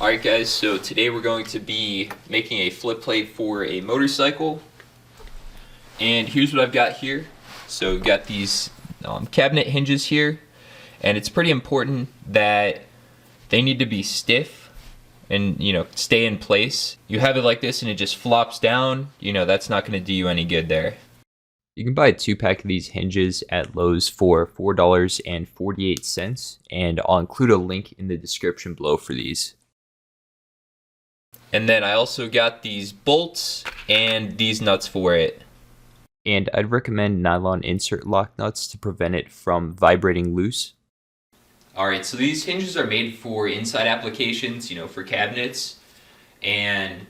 Alright guys, so today we're going to be making a flip plate for a motorcycle. And here's what I've got here. So we've got these cabinet hinges here. And it's pretty important that they need to be stiff and, stay in place. You have it like this and it just flops down, that's not going to do you any good there. You can buy a 2-pack of these hinges at Lowe's for $4.48, and I'll include a link in the description below for these. And then I also got these bolts and these nuts for it. And I'd recommend nylon insert lock nuts to prevent it from vibrating loose. Alright, so these hinges are made for inside applications, for cabinets. And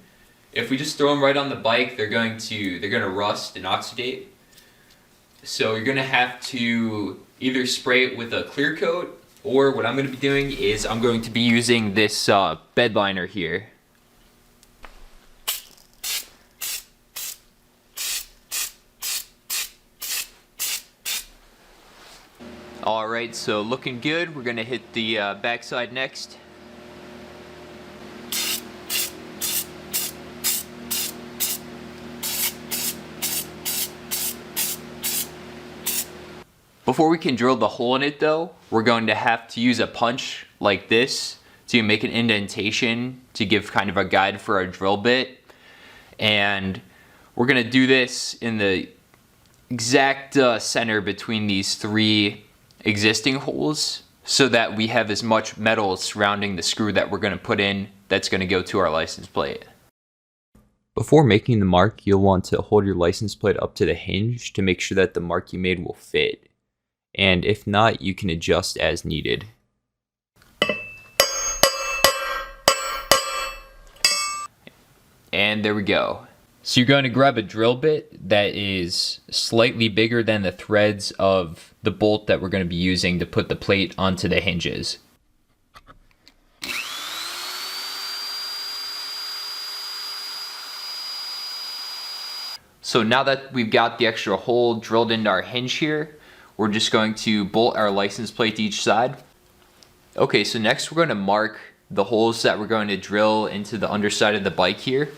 if we just throw them right on the bike, they're going to rust and oxidate. So you're going to have to either spray it with a clear coat, or what I'm going to be doing is I'm going to be using this bed liner here. Alright, so looking good. We're going to hit the backside next. Before we can drill the hole in it though, we're going to have to use a punch like this to make an indentation to give kind of a guide for our drill bit. And we're going to do this in the exact center between these three existing holes so that we have as much metal surrounding the screw that we're going to put in that's going to go to our license plate. Before making the mark, you'll want to hold your license plate up to the hinge to make sure that the mark you made will fit. And if not, you can adjust as needed. And there we go. So you're going to grab a drill bit that is slightly bigger than the threads of the bolt that we're going to be using to put the plate onto the hinges. So now that we've got the extra hole drilled into our hinge here, we're just going to bolt our license plate to each side. Okay, so next we're going to mark the holes that we're going to drill into the underside of the bike here.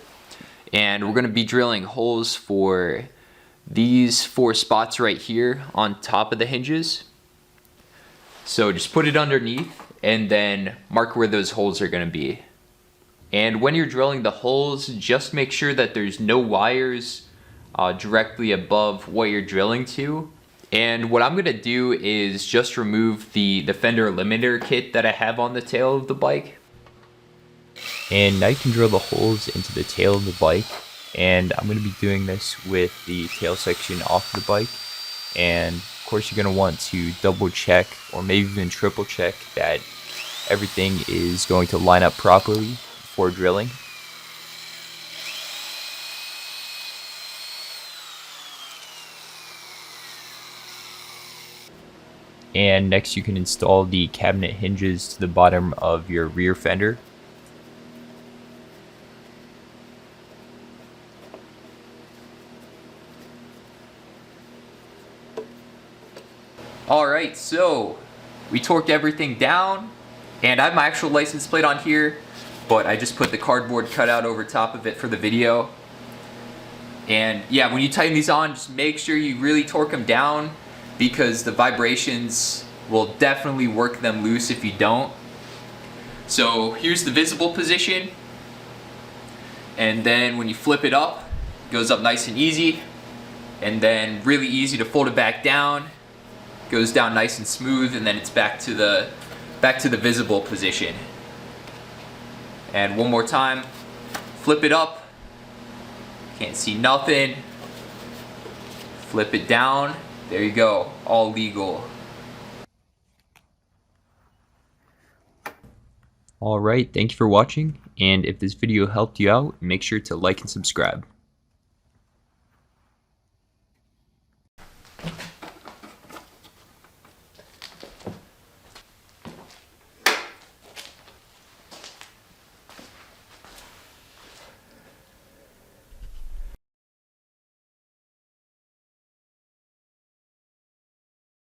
And we're going to be drilling holes for these 4 spots right here on top of the hinges. So just put it underneath and then mark where those holes are going to be. And when you're drilling the holes, just make sure that there's no wires directly above what you're drilling to. And what I'm going to do is just remove the fender limiter kit that I have on the tail of the bike. And now you can drill the holes into the tail of the bike, and I'm going to be doing this with the tail section off the bike. And of course you're going to want to double check or maybe even triple check that everything is going to line up properly before drilling. And next you can install the cabinet hinges to the bottom of your rear fender. Alright, so we torqued everything down, and I have my actual license plate on here, but I just put the cardboard cutout over top of it for the video. And yeah, when you tighten these on, just make sure you really torque them down, because the vibrations will definitely work them loose if you don't. So here's the visible position, and then when you flip it up, it goes up nice and easy, and then really easy to fold it back down. Goes down nice and smooth, and then it's back to the visible position. And one more time, flip it up, can't see nothing, flip it down, there you go, all legal. Alright, thank you for watching, and if this video helped you out, make sure to like and subscribe.